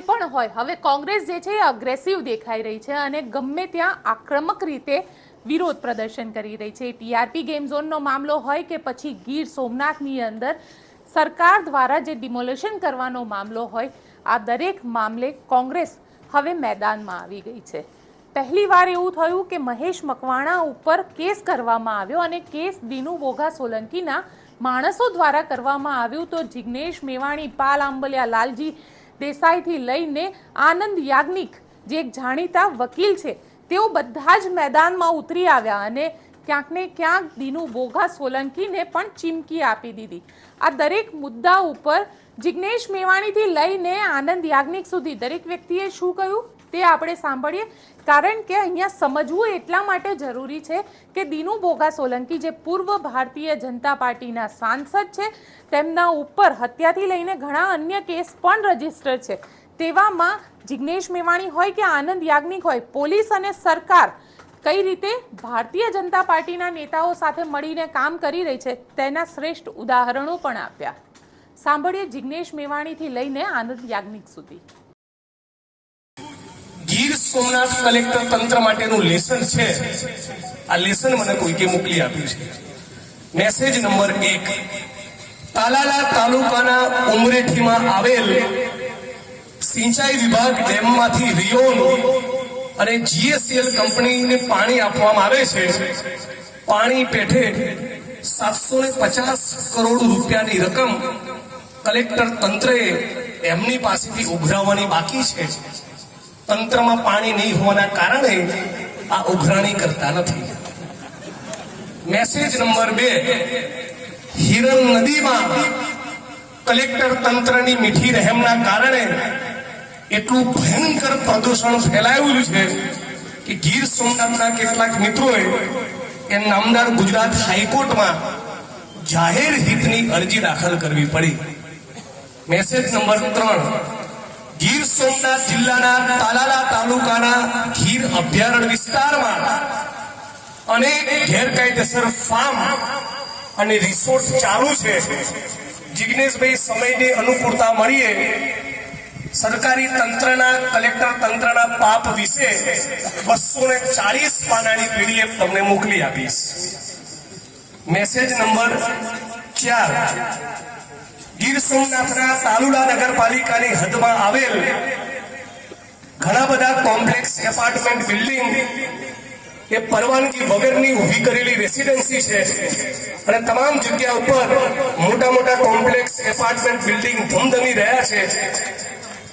કોઈ પણ હોય, હવે કોંગ્રેસ જે છે એ અગ્રેસિવ દેખાઈ રહી છે અને ગમે ત્યાં આક્રમક રીતે વિરોધ પ્રદર્શન કરી રહી છે. ટીઆરપી ગેમ ઝોનનો મામલો હોય કે પછી ગીર સોમનાથની અંદર સરકાર દ્વારા જે ડિમોલેશન કરવાનો મામલો હોય, આ દરેક મામલે કોંગ્રેસ હવે મેદાનમાં આવી ગઈ છે. પહેલીવાર એવું થયું કે મહેશ મકવાણા ઉપર કેસ કરવામાં આવ્યો અને કેસ દિનુ બોઘા સોલંકીના માણસો દ્વારા કરવામાં આવ્યું. તો જિગ્નેશ મેવાણી, પાલ આંબલિયા, લાલજી દેસાઈથી લઈને આનંદ યાજ્ઞિક જે એક જાણીતા વકીલ છે, તેઓ બધા જ મેદાનમાં ઉતરી આવ્યા અને ક્યાંક ને ક્યાંક દિનુ બોઘા સોલંકીને પણ ચીમકી આપી દીધી. આ દરેક મુદ્દા ઉપર જિગ્નેશ મેવાણીથી લઈને આનંદ યાજ્ઞિક સુધી દરેક વ્યક્તિએ શું કહ્યું તે આપણે સાંભળીએ. કારણ કે અહીંયા સમજવું એટલા માટે જરૂરી છે કે દિનુ બોઘા સોલંકી જે પૂર્વ ભારતીય જનતા પાર્ટીના સાંસદ છે, તેમના ઉપર હત્યાથી લઈને ઘણા અન્ય કેસ પણ રજીસ્ટર છે. તેવામાં જિગ્નેશ મેવાણી હોય કે આનંદ યાજ્ઞિક હોય, પોલીસ અને સરકાર કઈ રીતે ભારતીય જનતા પાર્ટીના નેતાઓ સાથે મળીને કામ કરી રહી છે તેના શ્રેષ્ઠ ઉદાહરણો પણ આપ્યા. સાંભળીએ જિગ્નેશ મેવાણીથી લઈને આનંદ યાજ્ઞિક સુધી. ગીર સોમનાથ કલેક્ટર તંત્ર માટેનું લેસન છે. આ લેસન મને કોઈકે મોકલી આપ્યું છે. મેસેજ નંબર 1, તાલાલા તાલુકાના ઉમરેઠીમાં આવેલ સિંચાઈ વિભાગ ડેમમાંથી રિયોન અને જીએસસીએલ કંપનીને પાણી આપવામાં આવે છે. પાણી પેઠે 750 કરોડ રૂપિયાની રકમ કલેક્ટર તંત્રએ એમની પાસેથી ઉઘરાવવાની બાકી છે. તંત્રમાં પાણી નહીં હોવાના કારણે આ ઉઘરાણી કરતા નથી. મેસેજ નંબર 2, હિરણ નદીમાં કલેક્ટર તંત્રની મીઠી રહેમના કારણે એટલું ભયંકર પ્રદૂષણ ફેલાયેલું છે કે ગીર સોમનાથના કેટલાક મિત્રોએ એ નામદાર ગુજરાત હાઈકોર્ટમાં જાહેર હિતની અરજી દાખલ કરવી પડી. મેસેજ નંબર 3, ગીર સોમનાથ જિલ્લાના તાલાલા તાલુકાના ગીર અભયારણ્ય વિસ્તારમાં અનેક ગેરકાયદેસર ફાર્મ અને રિસોર્ટ ચાલુ છે. જિગ્નેશભાઈ, સમયની અનુકૂળતા મળીએ સરકારી તંત્રના, કલેક્ટર તંત્રના પાપ વિશે 240 પાનાની પીડીએફ તમને મોકલી આપીશ. મેસેજ નંબર 4, ગીર સોમનાથના તાલુલા નગરપાલિકાની હદમાં આવેલ ઘણા બધા કોમ્પ્લેક્સ એપાર્ટમેન્ટ બિલ્ડિંગ એ પરવાનગી વગરની ઊભી કરેલી રેસિડેન્સી છે અને તમામ જગ્યા ઉપર મોટા મોટા કોમ્પ્લેક્સ એપાર્ટમેન્ટ બિલ્ડિંગ ધમધમી રહ્યા છે.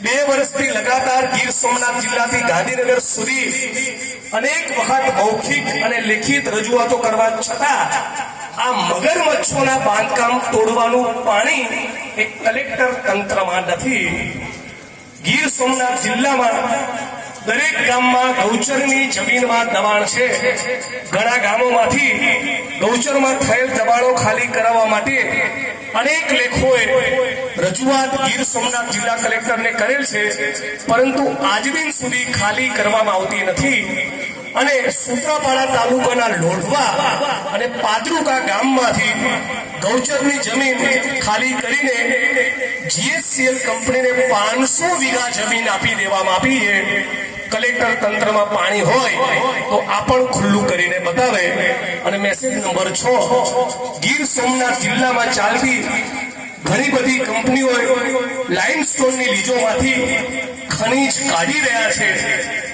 2 વર્ષથી લગાતાર ગીર સોમનાથ જિલ્લાથી ગાંધીનગર સુધી અનેક વખત મૌખિક અને લેખિત રજૂઆતો કરવા છતાં આ મગરમચ્છોના બાંધકામ તોડવાનું પાણી એ કલેક્ટર તંત્રમાં નથી. ગીર સોમનાથ જિલ્લામાં દરેક ગામમાં ગૌચરની જમીનમાં દબાણ છે. ઘણા ગામોમાંથી ગૌચરમાં થયેલ દબાણો ખાલી કરાવવા માટે અનેક લેખોએ રજૂઆત ગીર સોમનાથ જિલ્લા કલેક્ટરને કરેલ છે, પરંતુ આજ દિન સુધી ખાલી કરવામાં આવતી નથી. અને સૂત્રાપાડા તાલુકાના લોઢવા અને પાદરુકા ગામમાંથી ગૌચરની જમીન ખાલી કરીને જીએસસીએલ કંપનીને 500 વીઘા જમીન આપી દેવામાં આવી છે. કલેક્ટર તંત્રમાં પાણી હોય તો આ પણ ખુલ્લું કરીને બતાવે. અને મેસેજ નંબર 6, ગીર સોમનાથ જિલ્લામાં ચાલતી ઘણી બધી કંપનીઓ લાઇમસ્ટોનની લીજોમાંથી ખનીજ કાઢી રહ્યા છે.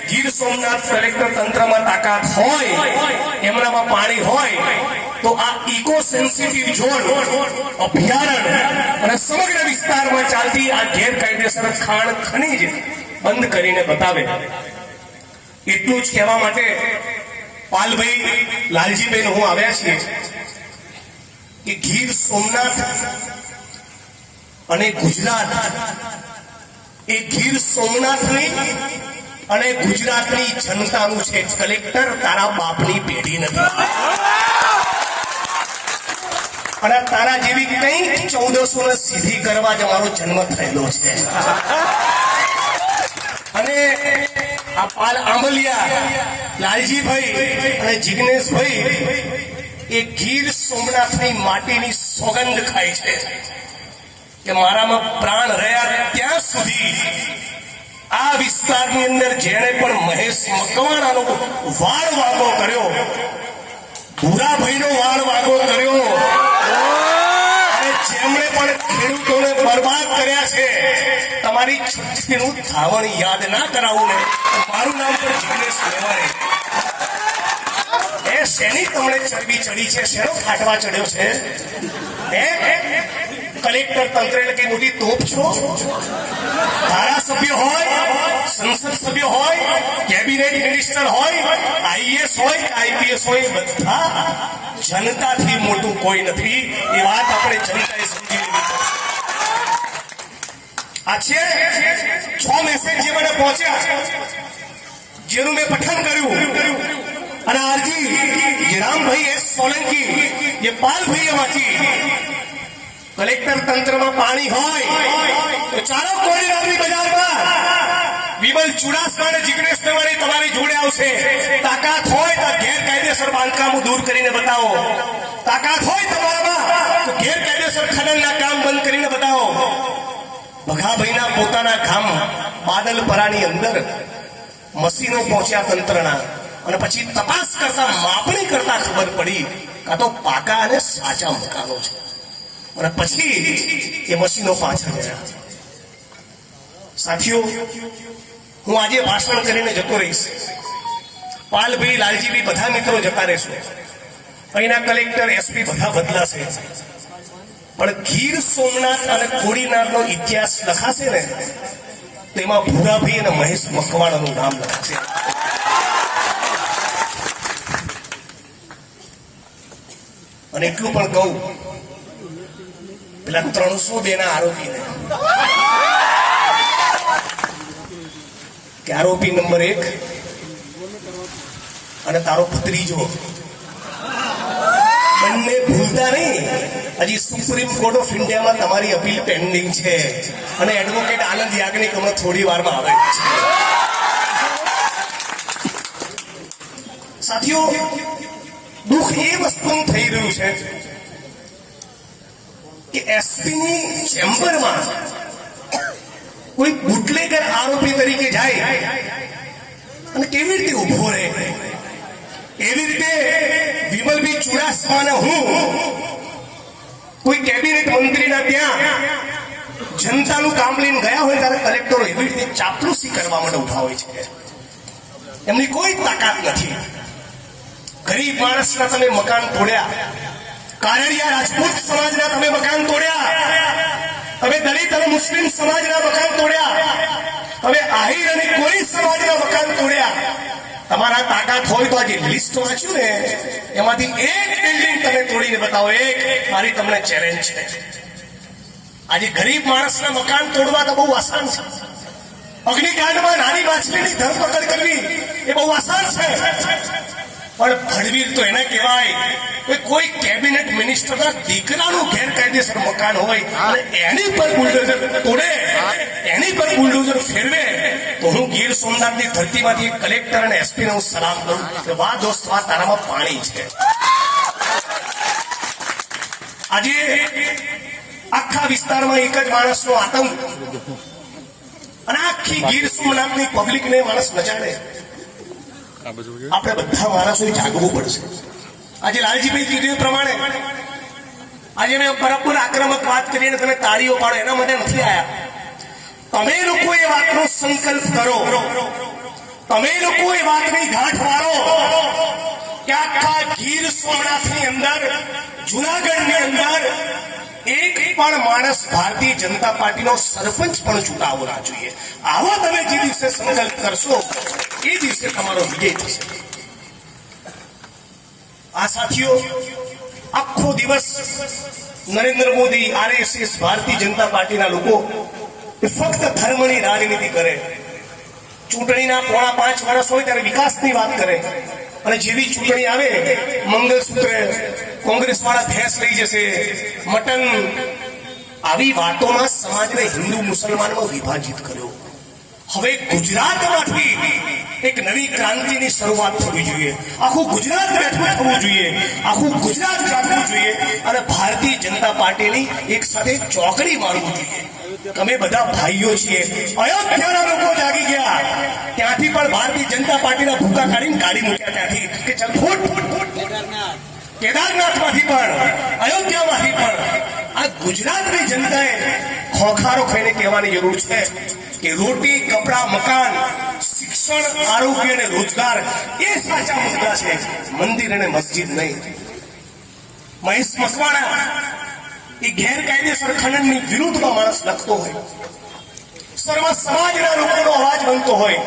ગીર સોમનાથ કલેક્ટર તંત્રમાં તાકાત હોય, એમનામાં પાણી હોય તો આ ઇકો સેન્સિટિવ ઝોન, અભયારણ્ય અને સમગ્ર વિસ્તારમાં ચાલતી આ ગેરકાયદેસર ખાણ ખનીજ બંધ કરીને બતાવે. એટલું જ કહેવા માટે પાલભાઈ, લાલજીભાઈ હું આવ્યા છીએ કે ગીર સોમનાથ અને ગુજરાત એ ગીર સોમનાથની અને ગુજરાતની જનતાનું છે. કલેક્ટર તારા બાપની પેઢી નથી અને તારા જેવી કંઈક 1400 ને સીધી કરવા જ અમારો જન્મ થયેલો છે. અને આ પાલ આંબલિયા, લાલજીભાઈ અને જિગ્નેશભાઈ એ ગીર સોમનાથની માટીની સોગંદ ખાય છે કે મારામાં પ્રાણ રહ્યા ત્યાં સુધી આ વિસ્તારની અંદર જેણે પણ મહેશ મકવાણાનો વાળ વાગો કર્યો, ભૂરાભાઈનો વાળ વાગો કર્યો, અને જેમણે પણ ખેડૂતોને બરબાદ કર્યા છે, તમારી છઠ્ઠીનું ધાવણ યાદ ના કરાવું ને, મારું નામ પણ જિગ્નેશ મેવાણી. એ શેની તમને ચરબી ચડી છે, શેનો ફાટવા ચડ્યો છે? કલેક્ટર તંત્ર એટલે કઈ મોટી તોપ છો? ધારાસભ્ય હોય, સંસદ સભ્ય હોય, કેબિનેટ મિનિસ્ટર હોય, આઈએસ હોય, આઈપીએસ હોય, બધા જનતાથી મોટું કોઈ નથી. એ વાત આપણે જનતાએ સમજી લેવી પડશે. આ છે 6 મેસેજ જે મને પહોંચ્યા, જેનું મેં પઠન કર્યું, અને આરજી હિરામભાઈ એસ સોલંકી, જે પાલભાઈએ વાંચી. કલેક્ટર તંત્રમાં પાણી હોય તો ચાલો કોડીનારની બજારમાં વિમલ ચુડાસમા અને જિગ્નેશ મેવાણી તમારી જોડે આવશે. તાકાત હોય તો ગેરકાયદેસર બાંધકામો દૂર કરીને બતાવો. તાકાત હોય તમારામાં તો ગેરકાયદેસર ખનનના કામ બંધ કરીને બતાવો. ભગાભાઈના પોતાના ગામ બાદલપરાની અંદર મશીનો પહોંચ્યા તંત્રના, અને પછી તપાસ કરતા, માપણી કરતા ખબર પડી કાં તો પાકા અને સાચા મકાનો છે, અને પછી એ મશીનો પાછા ગયા. સાથીઓ, હું આજે ભાષણ કરીને જતો રહીશ. પાલભાઈ, લાલજીભાઈ બધા મિત્રો જતા રહેશું. અહીંના કલેક્ટર, એસપી બધા બદલાશે, પણ ગીર સોમનાથ અને કોડીનારનો ઇતિહાસ લખાશે ને, તેમાં ભૂરાભાઈ અને મહેશ મકવાણાનું નામ લખાશે. અને એટલું પણ કહું, પેલા 302 ના આરોપીને કે આરોપી નંબર 1 અને તારો ભત્રીજો બંને ભૂલતા નહીં. હજી સુપ્રીમ કોર્ટ ઓફ ઇન્ડિયામાં તમારી અપીલ પેન્ડિંગ છે, અને એડવોકેટ આનંદ યાજ્ઞિક હમણાં થોડી વારમાં આવે છે. સાથીઓ, દુઃખ એ વસ્તુનું થઈ રહ્યું છે કે એસપીની ચેમ્બરમાં કોઈ બુટલેગર આરોપી તરીકે જાય અને કેવી રીતે ઉભો રહે, એવી રીતે વિમલભાઈ ચુડાસમાને હું કોઈ કેબિનેટ મંત્રીના ત્યાં જનતાનું કામ લઈને ગયા હોય ત્યારે કલેક્ટરો એવી રીતે ચાપલુસી કરવા માટે ઉભા હોય છે. એમની કોઈ તાકાત નથી. ગરીબ માણસના તમે મકાન તોડ્યા, કારડિયા રાજપૂત સમાજના તમે મકાન તોડ્યા, હવે દલિત અને મુસ્લિમ સમાજના મકાન તોડ્યા, હવે આહિર અને કોળી સમાજના મકાન તોડ્યા. તમારા તાકાત હોય તો આજે લિસ્ટ વાંચ્યું ને, એમાંથી એક બિલ્ડિંગ તમે તોડીને બતાવો. એક મારી તમને ચેલેન્જ છે. આજે ગરીબ માણસના મકાન તોડવા તો બહુ આસાન છે. અગ્નિકાંડમાં નાની માછલીની ધરપકડ કરવી એ બહુ આસાન છે, પણ ભડવીર તો એને કહેવાય કોઈ કેબિનેટ મિનિસ્ટરના દીકરાનું ગેરકાયદેસર મકાન હોય અને એની પર બુલડોઝર તોડે, એની પર બુલડોઝર ફેરવે, તો હું ગીર સોમનાથની ધરતીમાંથી કલેક્ટર અને એસપીને હું સલામ કરું કે વાહ દોસ્ત, વાહ તારામાં પાણી છે. આજે આખા વિસ્તારમાં એક જ માણસનો આતંક, અને આખી ગીર સોમનાથની પબ્લિકને માણસ નચાડે. આપણે બધા માણસોએ જાગવું પડશે. આજે લાલજીભાઈ કીધું એ પ્રમાણે આજે મેં બરાબર આક્રમક વાત કરીને તમે તાળીઓ પાડો એના માટે નથી આવ્યા. તમે લોકો એ વાતનો સંકલ્પ કરો, તમે લોકો એ વાતની ગાંઠ મારો કે આખા ગીર સોમનાથની અંદર, જુનાગઢની અંદર એક પણ માણસ ભારતીય જનતા પાર્ટીનો સરપંચ પણ ચૂંટાવો ના જોઈએ. આવો તમે જે દિવસે સંકલ્પ કરશો એ દિવસે તમારો વિજય થશે. આ સાથીઓ, આખો દિવસ નરેન્દ્ર મોદી, આરએસએસ, ભારતીય જનતા પાર્ટીના લોકો ફક્ત ધર્મની રાજનીતિ કરે. ચૂંટણીના 4.5 વર્ષ હોય ત્યારે વિકાસની વાત કરે, અને જેવી ચૂંટણી આવે મંગલસૂત્ર કોંગ્રેસ વાળા ભેંસ લઈ જશે, મટન, આવી વાતોમાં સમાજને હિન્દુ મુસલમાનમાં વિભાજિત કર્યો. હવે ગુજરાતમાંથી એક નવી ક્રાંતિની શરૂઆત થવી જોઈએ. આખું ગુજરાત બેઠું થવું જોઈએ, આખું ગુજરાત જાગવું જોઈએ, અને ભારતીય જનતા પાર્ટીની એક સાથે ચોકડી મારવું જોઈએ. અમે બધા ભાઈઓ છીએ. અયોધ્યાના લોકો જાગી ગયા, ત્યાંથી પણ ભારતીય જનતા પાર્ટીના ભૂકા કાઢીને કાઢી મૂક્યા ત્યાંથી કે ચાલ ફૂટ. કેદારનાથમાંથી પણ, અયોધ્યામાંથી પણ આ ગુજરાતની જનતાએ ખોખારો ખાઈને કહેવાની જરૂર છે કે રોટી, કપડા, મકાન, શિક્ષણ, આરોગ્ય અને રોજગાર એ સાચા મુદ્દા છે, મંદિર અને મસ્જિદ નહીં. મહેશ મકવાણા એ ગેરકાયદેસર ખનનની વિરુદ્ધમાં માણસ લખતો હોય, સર્વ સમાજના લોકોનો અવાજ બનતો હોય.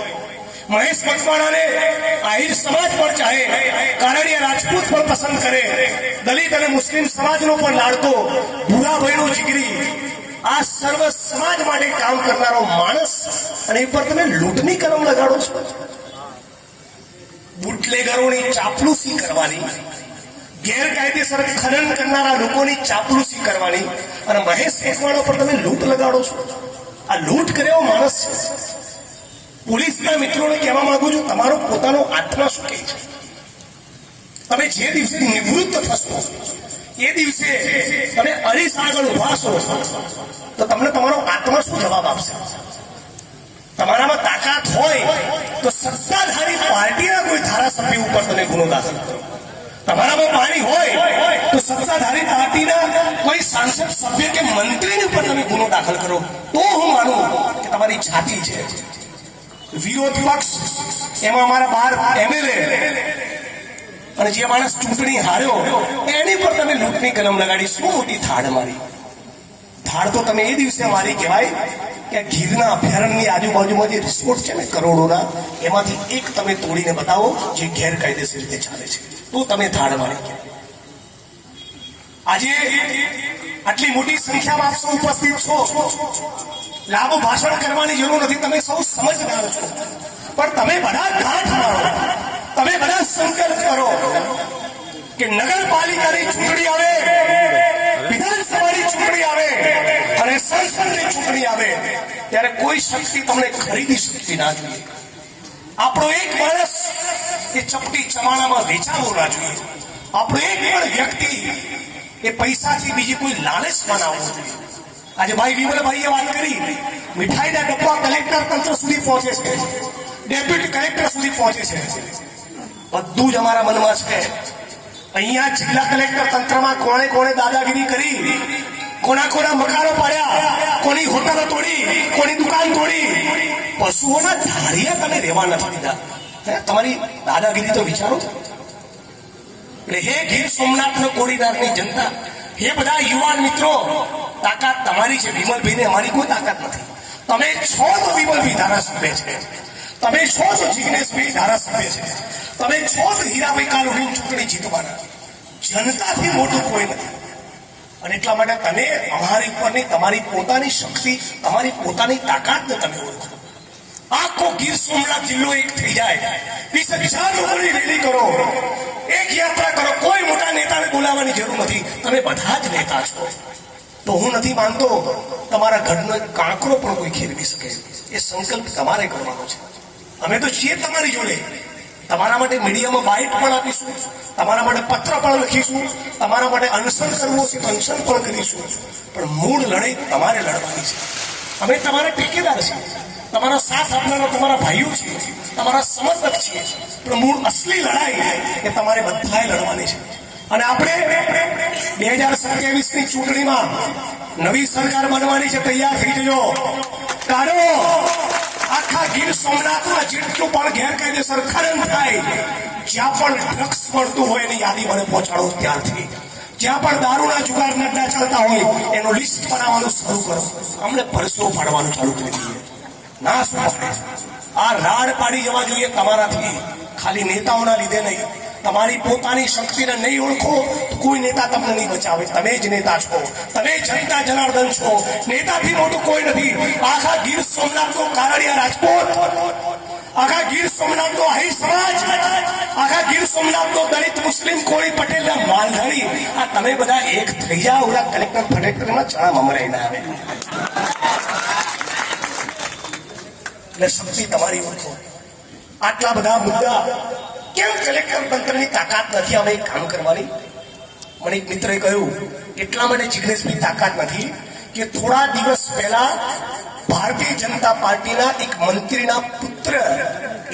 મહેશ મકવાણાને આહિર સમાજ પણ ચાહે, કારડિયા રાજપૂત પણ પસંદ કરે, દલિત અને મુસ્લિમ સમાજનો પણ લાડકો, ભૂરાભાઈનો જીગરી, આ સર્વ સમાજ માટે કામ કરનારો માણસ, અને એ પર તમે લૂંટની કલમ લગાડો છો. બુટલેગરોની ચાપલુસી કરવાની, ગેરકાયદેસર ખનન કરનારા લોકોની ચાપલુસી કરવાની, અને મહેશ મકવાણા પર તમે લૂંટ લગાડો છો. આ લૂંટ કરે એવો માણસ છે. પોલીસના મિત્રોને કહેવા માંગુ છું, તમારો પોતાનો આત્મા શું કહે છે? તમે જે દિવસે નિવૃત્ત થશો એ દિવસે તમે અરીસ આગળ ઉભા છો તો તમને તમારો આત્મા શું જવાબ આપશે? તમારામાં તાકાત હોય તો સત્તાધારી પાર્ટીના કોઈ ધારાસભ્ય ઉપર તમે ગુનો દાખલ કરો. તમારામાં પાણી હોય તો સત્તાધારી પાર્ટીના કોઈ સાંસદ સભ્ય કે મંત્રીની ઉપર તમે ગુનો દાખલ કરો તો હું માનું કે તમારી છાતી છે. વિરોધ પક્ષ, એમાં અમારા 12 MLA અને જે માણસ ચૂંટણી હાર્યો એની પર તમે લૂંટની કલમ લગાડી. શું મોટી થાળ મારી? થાળ તો તમે એ દિવસે મારી કહેવાય કે ગીરના અભયારણ્યની આજુબાજુમાં જે રિસોર્ટ છે ને કરોડોના, એમાંથી એક તમે તોડીને બતાવો જે ગેરકાયદેસર રીતે ચાલે છે, તો તમે થાળ મારી કહેવાય. આજે આટલી મોટી સંખ્યામાં આપ સૌ ઉપસ્થિત છો. લાંબુ ભાષણ કરવાની જરૂર નથી, તમે સૌ સમજદાર છો, પણ તમે બધા ગાંઠ મારો, તમે બધા સંકલ્પ કરો કે નગરપાલિકાની ચૂંટણી આવે, વિધાનસભાની ચૂંટણી આવે અને સંસદની ચૂંટણી આવે ત્યારે કોઈ શક્તિ તમને ખરીદી શકતી ના જોઈએ. આપણો એક માણસ એ ચપટી ચમાણામાં વેચાવો ના જોઈએ. આપણો એક પણ વ્યક્તિ એ પૈસાથી બીજી કોઈ લાલચ બનાવવો જોઈએ. આજે ભાઈ વિમલભાઈએ વાત કરી, મીઠાઈના ડબ્બા કલેક્ટર તંત્ર સુધી પહોંચે છે, ડેપ્યુટી કલેક્ટર સુધી પહોંચે છે. બધું જ અમારા મનમાં છે. અહીંયા જિલ્લા કલેક્ટર તંત્રમાં કોણે કોણે દાદાગીરી કરી, કોના મકાનો પાડ્યા, કોની હોટલો તોડી, કોની દુકાન તોડી, પશુઓના ધારિયા તમે રહેવા નથી દીધા. તમારી દાદાગીરી તો વિચારો. એટલે હે ગીર સોમનાથ કોડીનારની જનતા, હે બધા યુવાન મિત્રો, તાકાત તમારી છે. વિમલભાઈને અમારી કોઈ તાકાત નથી. તમે છો તો વિમલભાઈ ધારાસભ્ય છે, તમે છો તો જિગ્નેશભાઈ ધારાસભ્ય છે, તમે છો તો હીરાભાઈ કાલુડીની ચૂંટણી જીતવાના. જનતાથી મોટું કોઈ નથી. અને એટલા માટે તમે અમારી ઉપરની તમારી પોતાની શક્તિ, તમારી પોતાની તાકાતને તમે ઓળખો. આખો ગીર સોમનાથ જિલ્લો એક થઈ જાય, 20,000 લોકોની રેલી કરો, એક યાત્રા કરો, કોઈ મોટા નેતાને બોલાવવાની જરૂર નથી. તમે બધા જ નેતા છો. તો હું નથી માનતો તમારા ઘરનો કાંકરો પણ કોઈ ખેરવી શકે. એ સંકલ્પ તમારે કરવાનો છે. અમે તો છીએ તમારી જોડે. તમારા માટે મીડિયામાં બાઇટ પણ આપીશું, તમારા માટે પત્ર પણ લખીશું, તમારા માટે અનશન કરવું છે તો અનશન પણ કરીશું. પણ મૂળ લડાઈ તમારે લડવાની છે. અમે તમારા ટેકેદાર છીએ, તમારા સાથ આપનારા તમારા ભાઈઓ છીએ, તમારા સમર્થક છીએ. પણ મૂળ અસલી લડાઈ એ તમારે બધાએ લડવાની છે. અને આપણે 2027ની ચૂંટણીમાં નવી સરકાર બનવાની છે. તૈયાર થઈ જજો. કાઢો આખા ગીર સોમનાથમાં જેટલું પણ ગેરકાયદેસર ખનન થાય, જ્યાં પણ ડ્રગ્સ મળતું હોય એની યાદી મને પહોંચાડો ત્યારથી. જ્યાં પણ દારૂના જુગાર નડ્ડા ચાલતા હોય એનું લિસ્ટ બનાવવાનું શરૂ કરો. અમને પરસો પાડવાનું ચાલુ કરી દઈએ. ના શું આ રાડ પાડી જવા જોઈએ તમારાથી, ખાલી નેતાઓના લીધે નહીં. તમારી પોતાની શક્તિને નહીં ઓળખો તો કોઈ નેતા તમને નહીં બચાવે. તમે જ નેતા છો, તમે જનતા જનાર્દન છો. નેતાથી મોટું કોઈ નથી. આખા ગીર સોમનાથનો કારડિયા રાજપૂત, આખા ગીર સોમનાથનો આહિર સમાજ, આખા ગીર સોમનાથનો દલિત મુસ્લિમ કોળી પટેલના માલધારી, આ તમે બધા એક થઈ જાઓ. ઓલા કલેક્ટર ફલેક્ટરમાં ચણા મમરાઈ ના આવે. એટલે શક્તિ તમારી ઓળખો. આટલા બધા મુદ્દા કેમ કલેક્ટર તંત્રની તાકાત નથી અમે કામ કરવાની? મને એક મિત્રએ કહ્યું એટલા માટે જિગ્નેશભાઈ તાકાત નથી કે થોડા દિવસ પહેલા ભારતીય જનતા પાર્ટીના એક મંત્રીના પુત્ર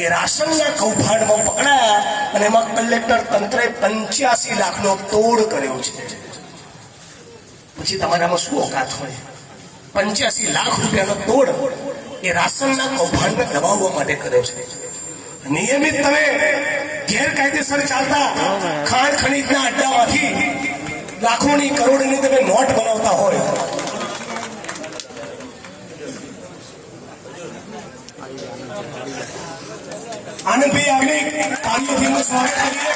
એ રાશનના કૌભાંડમાં પકડાયા અને એમાં કલેક્ટર તંત્રે 85 લાખનો તોડ કર્યો છે. પછી તમારામાં શું ઓકાત હોય? 85 લાખ રૂપિયાનો તોડ એ રાશનના કૌભાંડને દબાવવા માટે કર્યો છે. નિયમિત તમે ગેરકાયદેસર ચાલતા ખાણ ખનીજના અડ્ડામાંથી લાખોની કરોડની તમે નોટ બનાવતા હોય. આનંદભાઈ આગળ તાલીઓથી સ્વાગત કરીએ.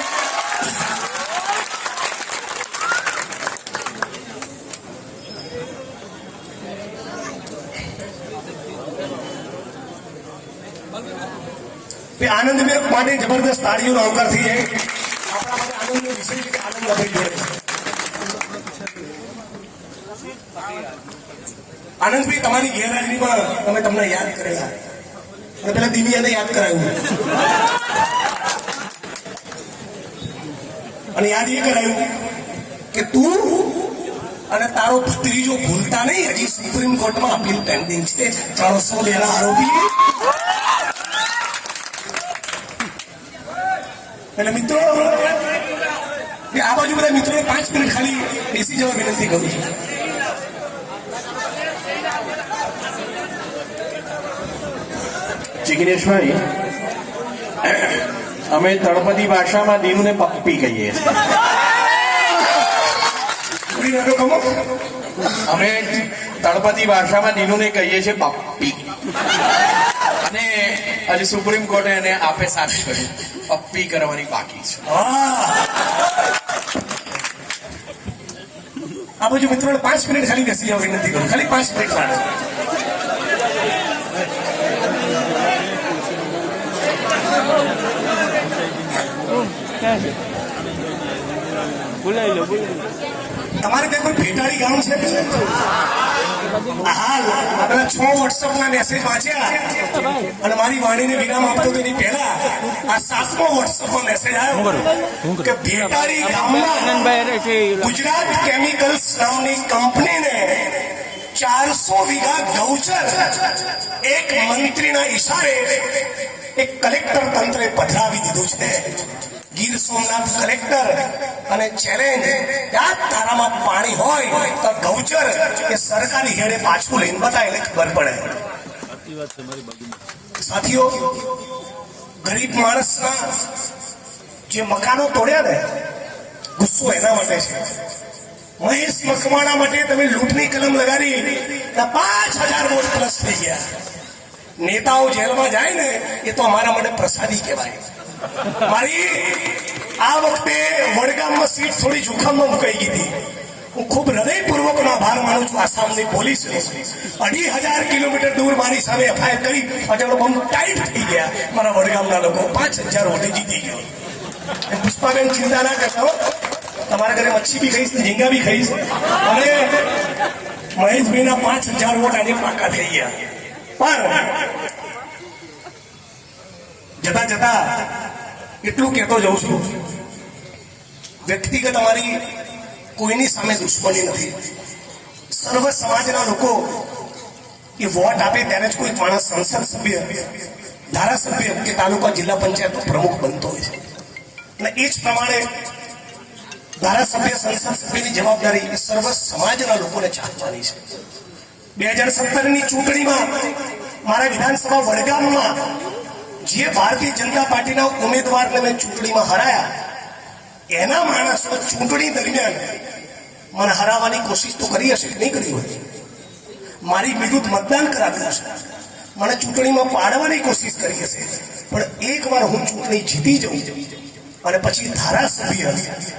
આનંદભાઈ માટે જબરદસ્ત તાળીઓનો આવકાર થઈ જાય. આપણા માટે આનંદનો વિષય છે કે આનંદ આપણે જોડે. આનંદભાઈ તમારી ગેરહાજરીમાં તમે તમને યાદ કરેલા અને પેલા દિવ્યાને યાદ કરાવ્યું અને યાદ એ કરાવ્યું કે તું અને તારો ભત્રીજો ભૂલતા નહીં, હજી સુપ્રીમ કોર્ટમાં અપીલ પેન્ડિંગ છે 302 ના આરોપી. એટલે મિત્રો આ બાજુ બધા મિત્રો 5 મિનિટ ખાલી બેસી જવા વિનંતી કરું છું. જિગ્નેશભાઈ, અમે તળપદી ભાષામાં દીનુને પપ્પી કહીએ છીએ. અમે તળપદી ભાષામાં દીનુને કહીએ છીએ પપ્પી. અને હજી સુપ્રીમ કોર્ટે એને આપે સાથ કર્યું, પપ્પી કરવાની બાકી છે. આ બાજુ મિત્રો 5 મિનિટ ખાલી બેસી જવા વિનંતી કરું, ખાલી 5 મિનિટ માટે. તમારે ત્યાં કોઈ ભેટાળી ગામ છે? હાલ આપણા 6 વોટ્સઅપના મેસેજ વાંચ્યા અને મારી વાણીને વિરામ આપતો તેની પહેલા આ 7મો વોટ્સઅપમાં મેસેજ આવ્યો કે ભેટાળી ગામમાં ગુજરાત કેમિકલ્સ નામની કંપનીને 400 વીઘા ગૌચર એક મંત્રીના ઈશારે એક કલેક્ટર તંત્રે પધરાવી દીધું છે. ગીર સોમનાથ કલેક્ટર અને ચેલેન્જ, ત્યાં તારામાં પાણી હોય તો ગૌચર એ સરકારી હેડે પાછું લઈને બતાય એટલે ખબર પડે. સાથીઓ, ગરીબ માણસના જે મકાનો તોડ્યા ને, ગુસ્સો એના માટે છે. મહેશ મકવાણા માટે તમે લૂંટની કલમ લગાડી 5000 વોટ પ્લસ થઈ ગયા. નેતાઓ જેલમાં જાય ને એ તો અમારા માટે પ્રસાદી કહેવાય. મારી આ વખતે વડગામમાં સીટ થોડી જોખમમાં મુકાઈ ગઈ હતી. હું ખૂબ હૃદયપૂર્વકનો આભાર માનું છું આસામની પોલીસનો. 2500 કિલોમીટર દૂર મારી સામે એફઆઈઆર કરી અજાણો બહુ ટાઈટ થઈ ગયા મારા વડગામના લોકો. 5000 વોટે જીતી ગયો. પુષ્પાબેન ચિંતા ના કરતા, તમારા ઘરે મચ્છી બી ખાઈશ, ઝીંગા બી ખાઈશ. અને મહેશભાઈના 5000 વોટ આજે પાકા થઈ ગયા. પણ જતા જતા એટલું કહેતો જઉં છું, વ્યક્તિગત અમારી કોઈની સામે દુશ્મની નથી. સર્વ સમાજના લોકો એ વોટ આપે ત્યારે જ કોઈ માણસ સંસદ સભ્ય, ધારાસભ્ય કે તાલુકા જિલ્લા પંચાયતનો પ્રમુખ બનતો હોય છે. અને એ જ પ્રમાણે ધારાસભ્ય, સંસદ સભ્યની જવાબદારી એ સર્વ સમાજના લોકોને ચાલવાની છે. 2017ની ચૂંટણીમાં મારા વિધાનસભા વડગામમાં જે ભારતીય જનતા પાર્ટીના ઉમેદવારને મેં ચૂંટણીમાં હરાયા, એના માણસો ચૂંટણી દરમિયાન મને હરાવવાની કોશિશ તો કરી હશે કે નહીં કરી હોય. મારી વિરુદ્ધ મતદાન કરાવ્યું હશે, મને ચૂંટણીમાં પાડવાની કોશિશ કરી હશે. પણ એકવાર હું ચૂંટણી જીતી જાઉં અને પછી ધારાસભ્ય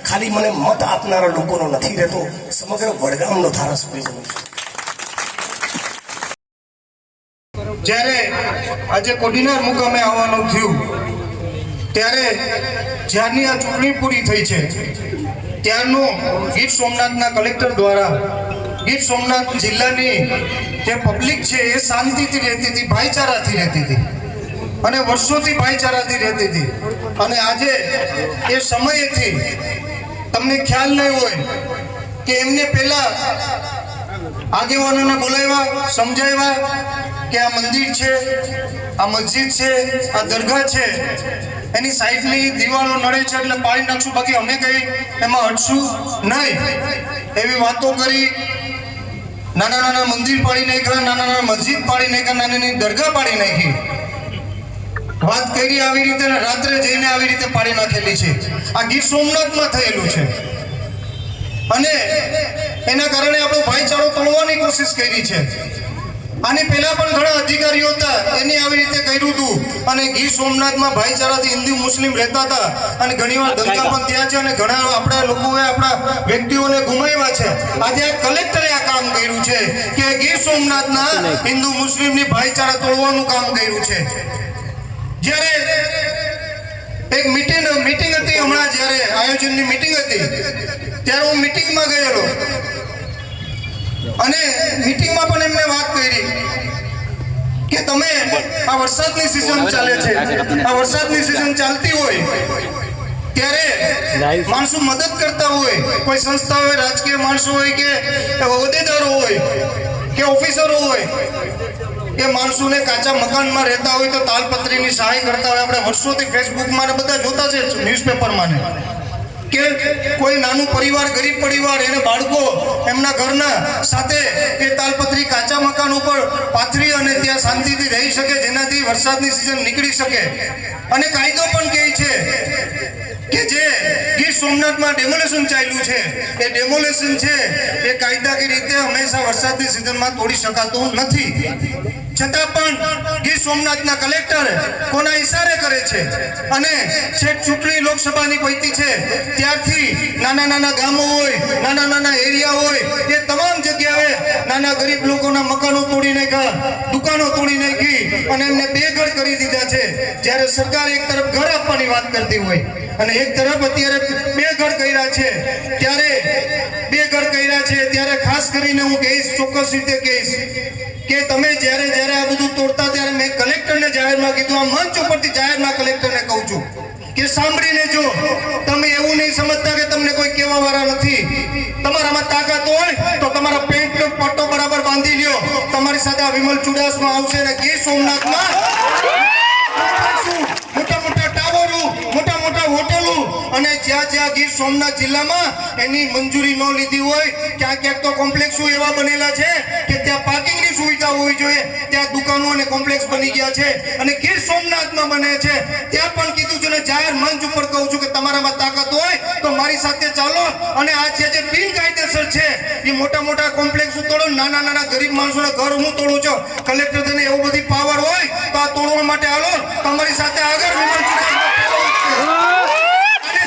ખાલી મને મત આપનારા લોકોનો નથી રહેતો, સમગ્ર વડગામનો ધારાસભ્ય બનું છું. જ્યારે આજે કોડીનાર મુકામે આવવાનું થયું ત્યારે જ્યારની આ ચૂંટણી પૂરી થઈ છે ત્યારનું ગીર સોમનાથના કલેક્ટર દ્વારા ગીર સોમનાથ જિલ્લાની જે પબ્લિક છે એ શાંતિથી રહેતી હતી, ભાઈચારાથી રહેતી હતી અને વર્ષોથી ભાઈચારાથી રહેતી હતી. અને આજે એ સમયેથી તમને ખ્યાલ નહીં હોય કે એમને પહેલા આગેવાનોને બોલાવ્યા, સમજાવ્યા કે આ મંદિર છે, આ મસ્જિદ છે, આ દરગાહ છે, એની સાઈડની દિવાલો નડે છે એટલે પાડી નાખશું, બાકી અમે કઈ એમાં હટશું નહીં એવી વાતો કરી. નાના નાના મંદિર પાડી નાખ્યા, નાના નાના મસ્જિદ પાડી નાખ્યા, નાની નાની દરગાહ પાડી નાખી. વાત કરી આવી રીતે ને રાત્રે જઈને આવી રીતે પાડી નાખેલી છે. આ ગીર સોમનાથમાં થયેલું છે અને એના કારણે આપણો ભાઈચારો તોડવાની કોશિશ કરી છે. આની પહેલા પણ ઘણા અધિકારીઓ હતા, એની આવી રીતે કર્યું હતું અને ગીર સોમનાથમાં ભાઈચારાથી હિન્દુ મુસ્લિમ રહેતા હતા અને ઘણીવાર દંગા પણ થયા છે અને ઘણા આપણા લોકોએ આપણા વ્યક્તિઓને ગુમાવ્યા છે. આજે આ કલેક્ટરે આ કામ કર્યું છે કે ગીર સોમનાથના હિન્દુ મુસ્લિમની ભાઈચારા તોડવાનું કામ કર્યું છે. જ્યારે એક મીટિંગ હતી, હમણાં જ્યારે આયોજનની મીટિંગ હતી ત્યારે હું મીટિંગમાં ગયેલો અને મીટિંગમાં પણ એમને વાત કરી કે તમે આ વરસાદની સિઝન ચાલે છે, આ વરસાદની સિઝન ચાલતી હોય ત્યારે માણસો મદદ કરતા હોય, કોઈ સંસ્થા હોય, રાજકીય માણસો હોય કે હોદ્દેદારો હોય કે ઓફિસરો હોય, એ માણસોને કાચા મકાનમાં રહેતા હોય તો તાલપત્રીની સહાય કરતા હોય. આપણે વર્ષોથી ફેસબુકમાં બધા જોતા છે, ન્યૂઝપેપરમાં કે કોઈ નાનું પરિવાર, ગરીબ પરિવાર, એને બાળકો એમના ઘરના સાથે એ તાલપત્રી કાચા મકાન ઉપર પાથરી અને ત્યાં શાંતિથી રહી શકે, જેનાથી વરસાદની સિઝન નીકળી શકે. અને કાયદો પણ કહે છે કે જે ગીર સોમનાથમાં ડેમોલેશન ચાલ્યું છે, એ ડેમોલેશન છે એ કાયદાકીય રીતે હંમેશા વરસાદની સિઝનમાં તોડી શકાતું નથી. છતાં પણ ગીર સોમનાથના કલેક્ટર કોના ઈશારે કરે છે અને છેક ચૂંટણી લોકસભાની પૈતી છે ત્યારથી નાના નાના ગામો હોય, નાના નાના એરિયા હોય, એ તમામ જગ્યાએ નાના ગરીબ લોકોના મકાનો તોડી નાખ્યા, દુકાનો તોડી નાખી અને એમને બેઘર કરી દીધા છે. જ્યારે સરકાર એક તરફ ઘર આપવાની વાત કરતી હોય અને એક તરફ અત્યારે બેઘર કર્યા છે, ત્યારે ખાસ કરીને હું કહીશ, ચોક્કસ રીતે કહીશ કે તમે જ્યારે આ બધું તોડતા ત્યારે મેં કલેક્ટરને જાહેરમાં કીધું, આ મંચ ઉપરથી જાહેરમાં કલેક્ટરને કહું છું કે સાંભળીને જો તમે એવું નહીં સમજતા કે તમને કોઈ કહેવા વાળા નથી. તમારામાં તાકાત હોય તો તમારા પેન્ટનો પટ્ટો બરાબર બાંધી લ્યો. તમારી સાથે આ વિમલ ચુડાસમા આવશે અને ગીર સોમનાથમાં મોટા મોટા ટાવરો, મોટા મોટા હોટલો અને જ્યાં ગીર સોમનાથ જિલ્લામાં એની મંજૂરી ન લીધી હોય, ક્યાંક તો કોમ્પ્લેક્સો એવા બનેલા છે કે ત્યાં પાર્કિંગની સુવિધા હોવી જોઈએ, ત્યાં દુકાનો અને કોમ્પ્લેક્સ બની ગયા છે અને ગીર સોમનાથમાં બને છે. ત્યાં પણ કીધું છે ને જાહેર મંચ ઉપર કહું છું કે તમારામાં તાકાત હોય તો મારી સાથે ચાલો અને આ જે બિનકાયદેસર છે એ મોટા મોટા કોમ્પ્લેક્સો તોડો, નાના નાના ગરીબ માણસોના ઘર હું તોડું છું. કલેક્ટર તેને એવું બધી પાવર હોય તો આ તોડવા માટે હાલો, તમારી સાથે આગળ વિમલ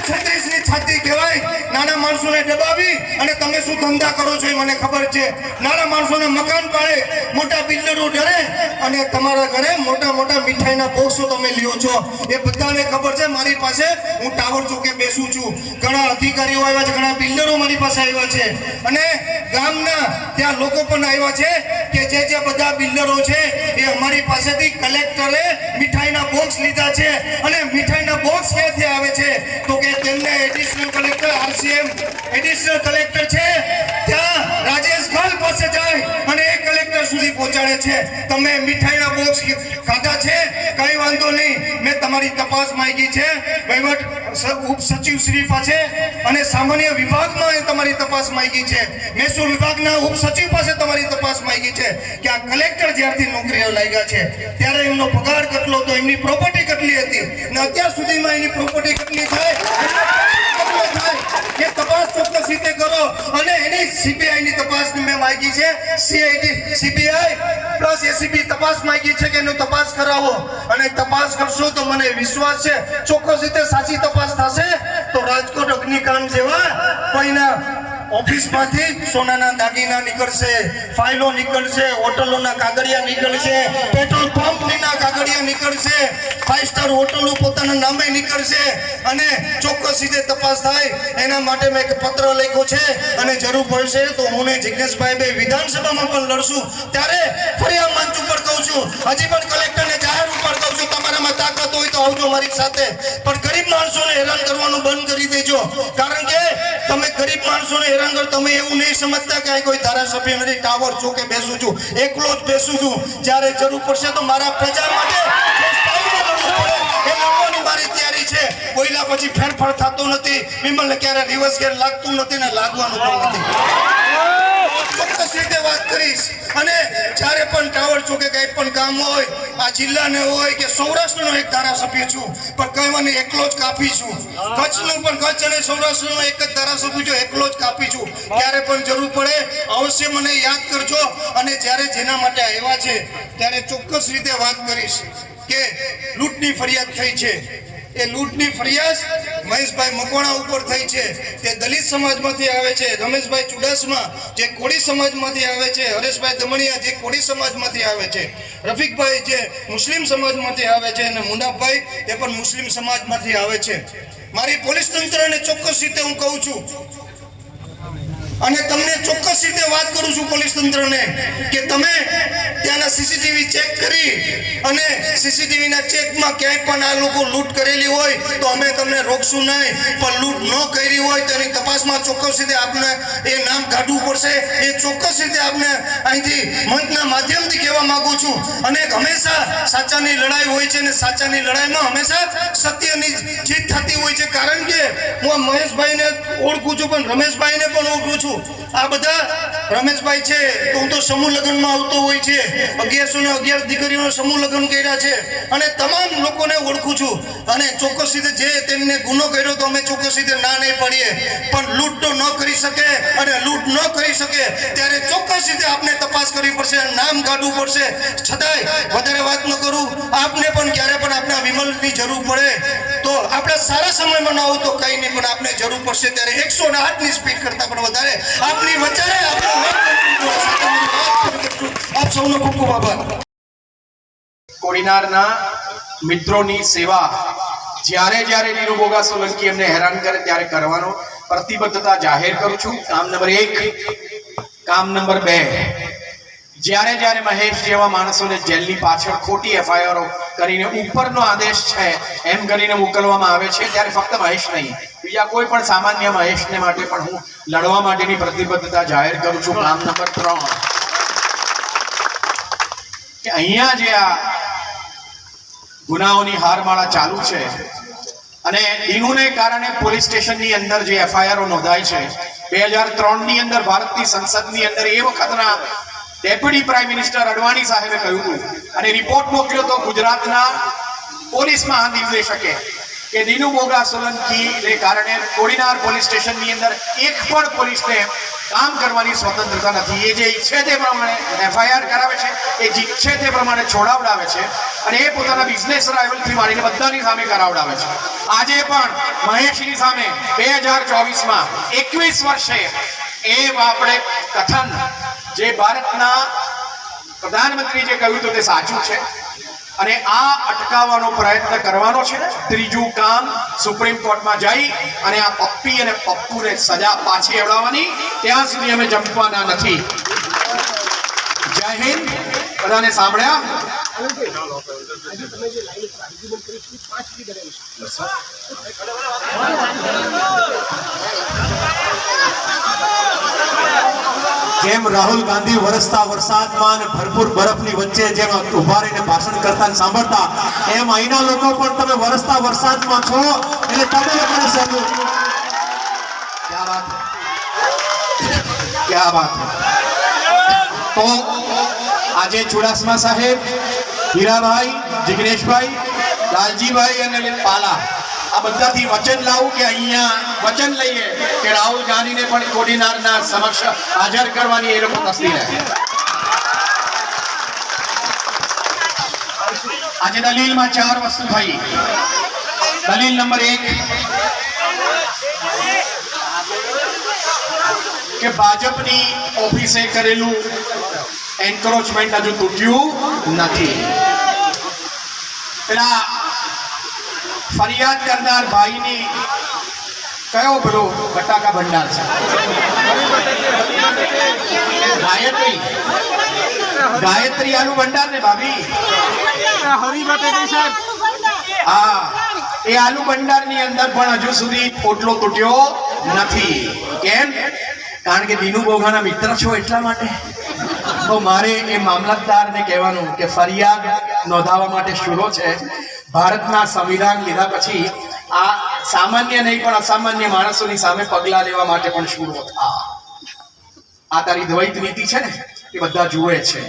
છત્રીસની છાતી કહેવાય. નાના માણસોને દબાવી અને તમે શું ધંધા કરો છો એ મને ખબર છે. નાના માણસોને મકાન પાડે, મોટા બિલ્ડરો ડરે અને તમારા ઘરે મોટા મોટા મીઠાઈના બોક્સો તમે લ્યો છો, એ બધાને ખબર છે. મારી પાસે હું ટાવર ચોકે બેસું છું, ઘણા અધિકારીઓ આવ્યા છે, ઘણા બિલ્ડરો મારી પાસે આવ્યા છે અને ગામના ત્યાં લોકો પણ આવ્યા છે કે જે બધા બિલ્ડરો છે એ અમારી પાસેથી કલેક્ટરે મીઠાઈના બોક્સ લીધા છે. અને મીઠાઈના બોક્સ ક્યાંથી આવે છે તો કે તેમને additional collector RCM additional collector છે ત્યાં રાજેશ ગલ પાસે જાય અને એ કલેક્ટર સુધી પહોંચાડે છે. તમે મીઠાઈના બોક્સ ખાધા છે, કઈ વાંધો નહીં, મેં તમારી તપાસ માંગી છે વહીવટ ઉપ સચિવ શ્રી પાસે અને સામાન્ય વિભાગમાં તમારી તપાસ માંગી છે, મહેસૂલ વિભાગના ઉપ સચિવ પાસે તમારી તપાસ માંગી છે કે આ કલેક્ટર જ્યારથી નોકરીએ લાગ્યા છે ત્યારે એમનો પગાર કેટલો હતો, એમની પ્રોપર્ટી કેટલી હતી અને અત્યાર સુધીમાં એની પ્રોપર્ટી કેટલી થાય એ તપાસ ચોક્કસ રીતે કરો. અને એની CBI ની તપાસ મેં માંગી છે, CBI પ્લસ ACB તપાસ માંગી છે કે એનો તપાસ કરાવો અને તપાસ કરશો તો મને વિશ્વાસ છે ચોક્કસ રીતે સાચી તપાસ થશે તો રાજકોટ અગ્નિકાંડ જેવા કોઈના ઓફિસમાંથી સોનાના દાગીના નીકળશે, ફાઇલો નીકળશે, હોટલોના કાગળિયા નીકળશે, પેટ્રોલ પંપના કાગળિયા નીકળશે, 5 સ્ટાર હોટલો પોતાના નામે નીકળશે અને ચોક્કસ રીતે તપાસ થાય. એના માટે મેં એક પત્ર લખ્યો છે અને જરૂર પડશે તો હું ને જિગ્નેશભાઈ બે વિધાનસભામાં પણ લડશું. ત્યારે ફરી આ મંચ ઉપર કહું છું, હજી પણ કલેક્ટરને જાહેર ઉપર કહું છું, તમારામાં તાકાત હોય તો આવજો મારી સાથે, પણ ગરીબ માણસોને હેરાન કરવાનું બંધ કરી દેજો. કારણ કે તમે ગરીબ માણસોને હેરાન કરો. તમે એવું નહીં સમજતા કે આ કોઈ ધારાસભ્ય નથી, ટાવર ચોકે બેસું છું, એકલો જ બેસું છું. જ્યારે જરૂર પડશે તો મારા પ્રજા માટે એ લડવાની મારી તૈયારી છે. બોલ્યા પછી ફેરફાર થતો નથી. વિમલને ક્યારે રિવર્સ ગેર લાગતું નથી ને લાગવાનું પણ નથી. ચોક્કસ રીતે વાત કરીશ. અને જ્યારે પણ ટાવર ચોકે કંઈ પણ કામ હોય, આ જિલ્લાને હોય કે સૌરાષ્ટ્રનો એક ધારાસભ્ય છું, પણ કહેવાને એકલો જ કાપી છું. કચ્છનું પણ કચ્છ અને સૌરાષ્ટ્રનો એક જ ધારાસભ્ય છું, એકલો જ કાપી છું. ક્યારે પણ જરૂર પડે અવશ્ય મને યાદ કરજો. અને જ્યારે જેના માટે આવ્યા છે ત્યારે ચોક્કસ રીતે વાત કરીશ કે લૂંટની ફરિયાદ થઈ છે. એ લૂંટની ફરિયાદ મહેશભાઈ મકવાણા ઉપર થઈ છે. તે દલિત સમાજમાંથી આવે છે. રમેશભાઈ ચુડાસમા જે કોળી સમાજમાંથી આવે છે. હરેશભાઈ દમણિયા જે કોળી સમાજમાંથી આવે છે. રફીકભાઈ જે મુસ્લિમ સમાજમાંથી આવે છે. અને મુનાફભાઈ એ પણ મુસ્લિમ સમાજમાંથી આવે છે. મારી પોલીસ તંત્રને ચોક્કસ રીતે હું કહું છું અને તમને ચોક્કસ રીતે વાત કરું છું પોલીસ તંત્રને કે તમે ત્યાંના સીસીટીવી ચેક કરી અને સીસીટીવીના ચેકમાં ક્યાંય પણ આ લોકો લૂંટ કરેલી હોય તો અમે તમને રોકશું નહીં, પણ લૂંટ ન કરી હોય તો એની તપાસમાં ચોક્કસ રીતે આપને એ નામ કાઢવું પડશે. એ ચોક્કસ રીતે આપને અહીંથી મંચના માધ્યમથી કહેવા માંગુ છું. અને હંમેશા સાચાની લડાઈ હોય છે અને સાચાની લડાઈમાં હંમેશા સત્યની જીત થતી હોય છે. કારણ કે હું આ મહેશભાઈને ઓળખું છું પણ રમેશભાઈને પણ ઓળખું છું. આ બધા રમેશભાઈ છે તો હું તો સમૂહ લગ્નમાં આવતો હોય છે. 1111 દીકરીઓનો સમૂહ લગ્ન કર્યા છે અને તમામ લોકોને ઓળખું છું. અને ચોક્કસ રીતે જે તેમને ગુનો કર્યો તો અમે ચોક્કસ રીતે ના નહીં પડીએ, પણ લૂંટ તો ન કરી શકે. અને લૂંટ ન કરી શકે ત્યારે ચોક્કસ રીતે આપને તપાસ કરવી પડશે, નામ કાઢવું પડશે. છતાંય વધારે વાત ન કરું. આપને પણ ક્યારે પણ આપના વિમલની જરૂર પડે તો આપણે સારા સમયમાં ના આવું તો કંઈ નહીં, પણ આપને જરૂર પડશે ત્યારે 108ની સ્પીડ કરતાં પણ વધારે આપની વચ્ચે આપ સૌનો ખૂબ ખૂબ આભાર. કોડીનારના મિત્રોની સેવા જ્યારે જ્યારે નીરુ બોગા સોલંકી એમને હેરાન કરે ત્યારે કરવાનો પ્રતિબદ્ધતા જાહેર કરું છું. કામ નંબર 1. કામ નંબર 2, જ્યારે જ્યારે મહેશ જેવા માણસોને જેલની પાછળ ખોટી એફઆઈઆર કરીને ઉપરનો આદેશ છે એમ કરીને મોકલવામાં આવે છે ત્યારે ફક્ત મહેશ નહીં, બીજા કોઈ પણ સામાન્ય મહેશને માટે પણ હું લડવા માટેની પ્રતિબદ્ધતા જાહેર કરું છું. કામ નંબર 3, કે અહીંયા જે આ ગુનાઓની હારમાળા ચાલુ છે અને એનુંને કારણે પોલીસ સ્ટેશનની અંદર જે એફઆઈઆર નોંધાઈ છે 2003ની અંદર ભારતની સંસદની અંદર એ વખતના ડેપ્યુટી પ્રાઇમ મિનિસ્ટર અડવાણી સાહેબે કહ્યું હતું અને રિપોર્ટ મોકલ્યો તો ગુજરાતના પોલીસ મહાનિર્દેશકે કે નીરુ બોગા સોલંકીને કારણે કોડીનાર પોલીસ સ્ટેશનની અંદર એક પણ પોલીસને કામ કરવાની સ્વતંત્રતા નથી. એ જે ઈચ્છે તે પ્રમાણે એફઆઈઆર કરાવે છે, એ ઈચ્છે તે પ્રમાણે છોડાવડાવે છે અને એ પોતાના બિઝનેસ રાઇવલથી માંડીને બધાની સામે કરાવડાવે છે. આજે પણ મહેશની સામે 2024માં 21 વર્ષે એ આપણે કથન જે ભારતના પ્રધાનમંત્રી જે કહ્યું હતું તે સાચું છે અને આ અટકાવવાનો પ્રયત્ન કરવાનો છે. ત્રીજું કામ સુપ્રીમ કોર્ટમાં જઈ અને આ પપ્પી અને પપ્પુને સજા પાછી અવડાવવાની, ત્યાં સુધી અમે જંપવાના નથી. જય હિન્દ. બધાને સાંભળ્યા? જેમ રાહુલ ગાંધી વરસતા વરસાદમાં અને ભરપૂર બરફની વચ્ચે જેમ ઉભા રહીને ભાષણ કરતા સાંભળતા, એમ અહીંના લોકો પણ તમે વરસતા વરસાદમાં છો એટલે તમે લોકોને સમજો. ક્યા વાત હૈ, ક્યા વાત હૈ. તો આજે ચુડાસમા સાહેબ, હીરાભાઈ, જિગ્નેશભાઈ, લાલજીભાઈ અને પાલા આ બધાથી વચન લાવું કે અહીંયા વચન લઈએ કે રાહુલ ગાંધીને પણ કોડીનારના સમક્ષ હાજર કરવાની એ લોકો તસ્દી રહે. આજે દલીલમાં 4 વસ્તુ થઈ. દલીલ નંબર 1 કે ભાજપની ઓફિસે કરેલું એન્ક્રોચમેન્ટ હજુ તૂટ્યું નથી. પેલા ફરિયાદ કરનાર ભાઈની કયો પેલો બટાકા ભંડાર છે? ગાયત્રી આલુ ભંડાર ને ભાભી? હા, એ આલુ ભંડાર ની અંદર પણ હજુ સુધી પોટલો તૂટ્યો નથી. કેમ? કારણ કે દીનુ બોઘાના મિત્ર છો એટલા માટે. તો મારે એ મામલતદારને કહેવાનું કે ફરિયાદ નોંધાવવા માટે શુરો છે. ભારતના સંવિધાન લીધા પછી આ સામાન્ય નહીં પણ અસામાન્ય માણસોની સામે પગલાં લેવા માટે પણ શુરો થા. આ તારી દ્વૈત નીતિ છે ને એ બધા જુએ છે.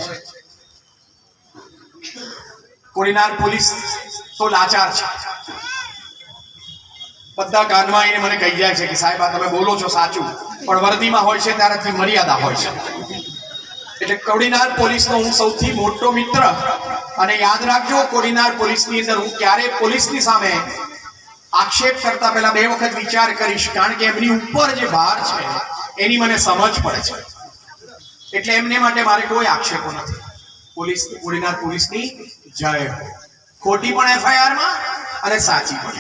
કોડીનાર પોલીસ તો લાચાર છે. બધા કાનમાં આવીને મને કહી જાય છે કે સાહેબ આ તમે બોલો છો સાચું, પણ વર્દીમાં હોય છે ત્યારેથી મર્યાદા હોય છે. એટલે કોડીનાર પોલીસનો હું સૌથી મોટો મિત્ર. અને યાદ રાખજો, કોડીનાર પોલીસની અંદર હું ક્યારેય પોલીસની સામે આક્ષેપ કરતા પહેલા 2 વખત વિચાર કરીશ, કારણ કે એમની ઉપર જે ભાર છે એની મને સમજ પડે છે. એટલે એમને માટે મારે કોઈ આક્ષેપો નથી. પોલીસ, કોડીનાર પોલીસની જય હો. ખોટી પણ FIR માં અને સાચી પણ.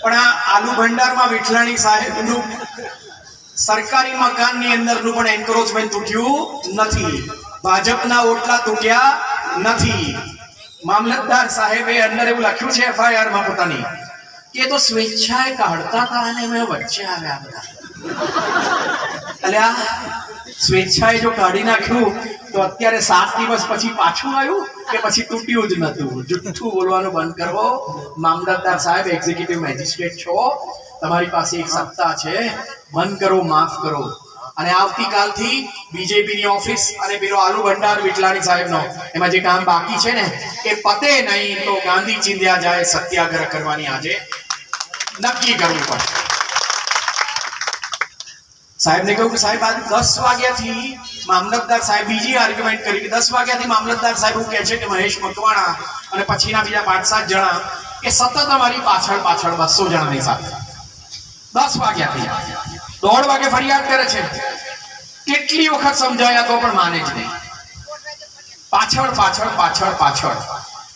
પણ આ આલુ ભંડારમાં વિઠલાણી સાહેબનું સરકારી મકાનની અંદરનું પણ એન્ક્રોચમેન્ટ તૂટ્યું નથી. ભાજપના ઓટલા તૂટ્યા નથી. મામલતદાર સાહેબે અંદર એવું લખ્યું છે FIR માં પોતાની કે તો સ્વેચ્છાએ કાઢતા હતા અને મેં વચ્ચે આવ્યા બધા. અલ્યા સ્વેચ્છાએ જો કાઢી નાખ્યું તો અત્યારે 7 દિવસ પછી પાછું આવ્યું કે પછી તૂટ્યું જ નતું. જુઠ્ઠું બોલવાનું બંધ કરો. મામલતદાર સાહેબ એક્ઝિક્યુટિવ મેજિસ્ટ્રેટ છો, તમારી પાસે એક સત્તા છે. બંધ કરો, માફ કરો. અને આવતીકાલથી બીજેપીની ઓફિસ અને પેલો આલુ ભંડાર વિઠલાણી સાહેબનો એમાં જે કામ બાકી છે ને એ પતે નહીં તો ગાંધી ચિંધ્યા જાય સત્યાગ્રહ કરવાની આજે નક્કી કરવું પડે. સાહેબને કહ્યું કે સાહેબ આજે 10 વાગ્યાથી મામલતદાર સાહેબ બીજી આર્ગ્યુમેન્ટ કરી કે 10 વાગ્યાથી મામલતદાર સાહેબ એવું કહે છે કે મહેશ મકવાણા અને પછીના બીજા 5-7 જણા કે સતત અમારી પાછળ 200 જણાની સાથે 10 વાગ્યાથી 1:30 વાગે ફરિયાદ કરે છે. કેટલી વખત સમજાયા તો પણ માને જ નહીં. પાછળ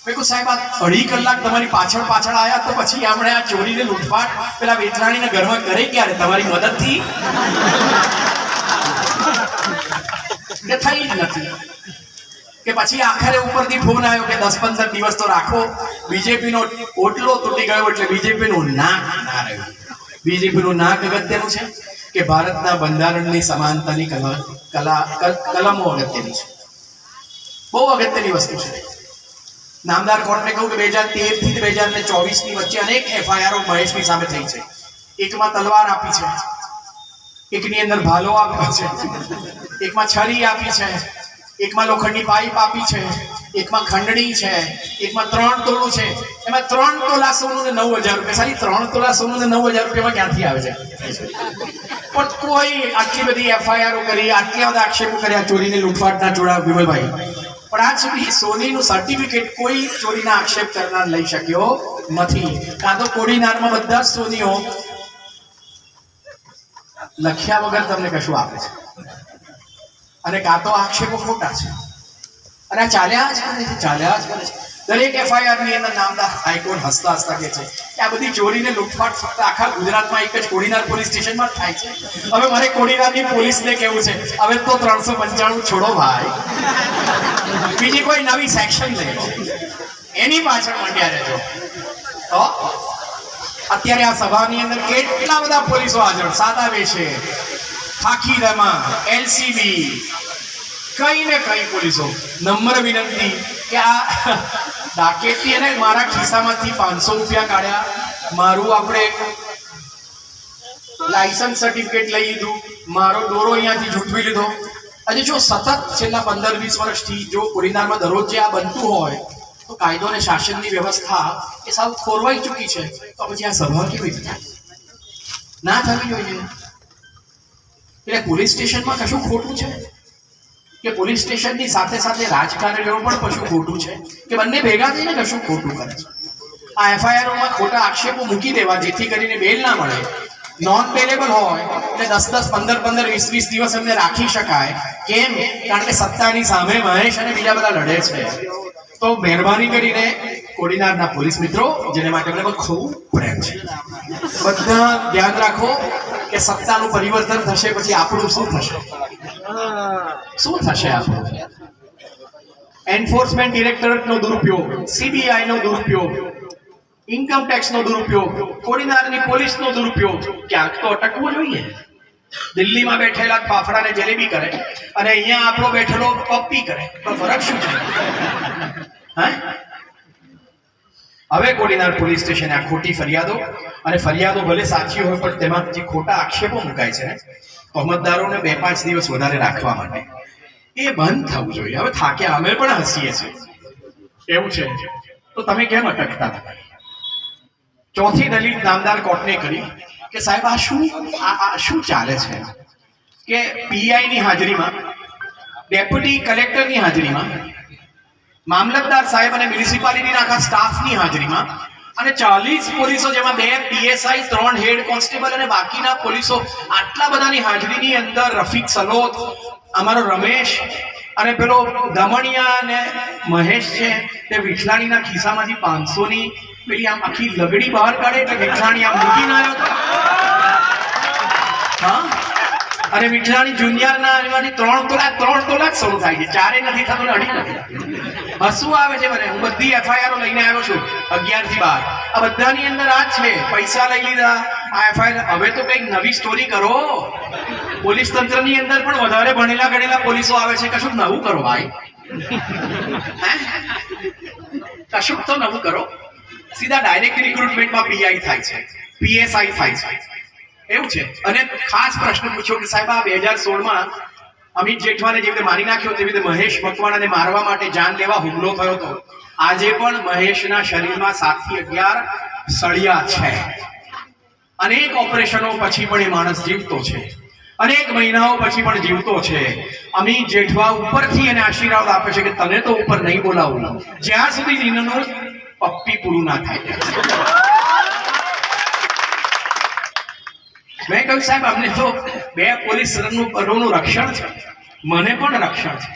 મેં કહ્યું સાહેબ આ 2.5 કલાક તમારી પાછળ આયા તો પછી આપણે આ ચોરીને લૂંટફાટ પેલા વેઠરાણીના ઘરમાં કરે ક્યારે? તમારી મદદથી કે થઈ જ નથી. કે પછી આખરે ઉપરથી ફોન આવ્યો કે 10-15 દિવસ તો રાખો. બીજેપીનો ઓટલો તૂટી ગયો એટલે બીજેપીનું નાક ના રહ્યું. બીજેપીનું નાક અગત્યનું છે કે ભારતના બંધારણની સમાનતાની કલમો અગત્યની છે. બહુ અગત્યની વસ્તુ છે. નામદાર કોર્ટને કહ્યું કે 2013 થી 2024 ની વચ્ચે અનેક FIR મહેશની સામે થઈ છે. એકમાં તલવાર આપી છે, એકની અંદર ભાલો આપ્યો છે, એકમાં છરી આપી છે, એકમાં લોખંડની પાઇપ આપી છે, એકમાં ખંડણી છે, એકમાં 3 તોલું છે. એમાં 3 તોલા સોનું ને 9000 રૂપિયા. સારી 3 તોલા સોનું ને 9000 રૂપિયામાં ક્યાંથી આવે છે? પણ કોઈ આટલી બધી FIR કરી, આટલા બધા આક્ષેપો કર્યા ચોરીને લૂંટફાટના જોડા વિમલભાઈ, પણ આજ સુધી સોનીનું સર્ટિફિકેટ કોઈ ચોરીના આક્ષેપ કરનાર લઈ શક્યો નથી. કાં તો કોડીનારમાં બધા જ સોનીઓ લખ્યા વગર તમને કશું આપે છે, અને કાં તો આક્ષેપો ખોટા છે. અને આ ચાલ્યા જ કરે છે. દરેક FIR ની અંદર નામદાર હાઈકોર્ટ હસતા કહે છે કે આ બધી ચોરીને લૂંટફાટ ફક્ત આખા ગુજરાતમાં એક જ કોડીનાર પોલીસ સ્ટેશનમાં જ થાય છે. હવે મારે કોડીનારની પોલીસને કેવું છે, હવે તો 395 છોડો ભાઈ, બીજી કોઈ નવી સેક્શન લે, એની પાછળ મંડ્યા રહેજો. તો અત્યારે આ સભાની અંદર કેટલા બધા પોલીસો હાજર, સાદા વેશે, ખાખી રમા, LCB, કઈ ને કઈ પોલીસો. નમ્ર વિનંતી કે આ ડાકેતી અને મારા ખિસ્સામાંથી 500 રૂપિયા કાઢ્યા, મારું આપણે લાયસન્સ સર્ટિફિકેટ લઈ લીધું, મારો દોરો અહીંયાથી ઝૂંટવી લીધો. આજે જો સતત છેલ્લા 15-20 વર્ષથી જો કોડીનારમાં દરરોજ જે આ બનતું હોય તો કાયદો અને શાસનની વ્યવસ્થા એ સાવ ખોરવાઈ ચૂકી છે. તો પછી આ સભા કેવી રીતે ના થવી જોઈએ? એટલે પોલીસ સ્ટેશનમાં કશું ખોટું છે કે પોલીસ સ્ટેશનની સાથે સાથે રાજકારણીઓ પણ કશું ખોટું છે કે બંને ભેગા થઈને કશું ખોટું કરે છે? આ FIRમાં ખોટા આક્ષેપો મૂકી દેવા જેથી કરીને બેલ ના મળે, નોન બેલેબલ હોય એટલે 10-10, 15-15, 20-20 દિવસ એમને રાખી શકાય. કેમ? કારણ કે સત્તાની સામે મહેશ અને બીજા બધા લડે છે. તો મહેરબાની કરીને કોડીનારના પોલીસ મિત્રો, જેને માટે મને ખૂબ પ્રેમ છે, બધા ધ્યાન રાખો કે સત્તાનું પરિવર્તન થશે પછી આપણું શું થશે? આપણું એન્ફોર્સમેન્ટ ડિરેક્ટરેટનો દુરુપયોગ, CBI નો દુરુપયોગ, ઇન્કમ ટેક્સનો દુરુપયોગ, કોડીનારની પોલીસનો દુરુપયોગ, ક્યાંક તો અટકવું જોઈએ. દિલ્હીમાં બેઠેલા ફાફડાને જલેબી કરે અને અહીંયા આપણો બેઠેલો પપ્પી કરે, તો ફરક શું છે? હે? હવે કોડીનાર પોલીસ સ્ટેશને આ ખોટી ફરિયાદો, અને ફરિયાદો ભલે સાચી હોય પણ તેમાં જે ખોટા આક્ષેપો મુકાય છે ને તહોમતદારોને 2-5 દિવસ વધારે રાખવા માટે, એ બંધ થવું જોઈએ. હવે થાક્યા, અમે પણ હસીએ છીએ. એવું છે તો તમે કેમ અટકતા હતા? ચોથી દલીલ નામદાર કોર્ટને કરી કે સાહેબ આ શું ચાલે છે કે પીઆઈ ની હાજરીમાં, ડેપ્યુટી કલેક્ટરની હાજરીમાં, મામલતદાર સાહેબ અને મ્યુનિસિપાલિટીના આખા સ્ટાફની હાજરીમાં અને 40 પોલીસો, જેમાં 2 પીએસઆઈ, 3 હેડ કોન્સ્ટેબલ અને બાકીના પોલીસો, આટલા બધાની હાજરીની અંદર રફીક સલોત, અમારો રમેશ અને પેલો દમણિયા અને મહેશ છે તે વિઠલાણીના ખિસ્સામાંથી 500 ની પેલી આમ આખી લગડી બહાર કાઢે એટલે વિઠલાણી આમ મૂકીને આવ્યો હતો. હા, અને વિઠલાણી જુનિયરના એમાંથી 3 તોલા શરૂ થાય છે, 4 નથી થતું ને 2.5 નથી. હસવું આવે છે મને. હું બધી એફઆઈઆર લઈને આવ્યો છું 11 થી 12. આ બધાની અંદર આ જ છે, પૈસા લઈ લીધા, આ એફઆઈઆર. હવે તો કઈક નવી સ્ટોરી કરો. પોલીસ તંત્રની અંદર પણ વધારે ભણેલા ગણેલા પોલીસો આવે છે, કશું નવું કરો ભાઈ. કશું તો નવું કરો. સીધા ડાયરેક્ટ રિક્રુટમેન્ટમાં પીઆઈ થાય છે, પીએસઆઈ થાય છે, એવું છે. અને ખાસ પ્રશ્ન પૂછ્યો કે સાહેબ આ 2016માં અમિત જેઠવાને જેવી રીતે મારી નાખ્યો તેવી રીતે મહેશ મકવાણાને મારવા માટે જાનલેવા હુમલો થયો હતો. આજે પણ મહેશના શરીરમાં 7 થી 11 સળિયા છે. અનેક ઓપરેશનો પછી પણ એ માણસ જીવતો છે, અનેક મહિનાઓ પછી પણ જીવતો છે. અમિત જેઠવા ઉપરથી એને આશીર્વાદ આપે છે કે તને તો ઉપર નહીં બોલાવું જ્યાં સુધી જીનનું પપ્પી પૂરું ના થાય. મેં કહ્યું સાહેબ અમને તો 2 પોલીસ પદોનું રક્ષણ છે, મને પણ રક્ષણ છે.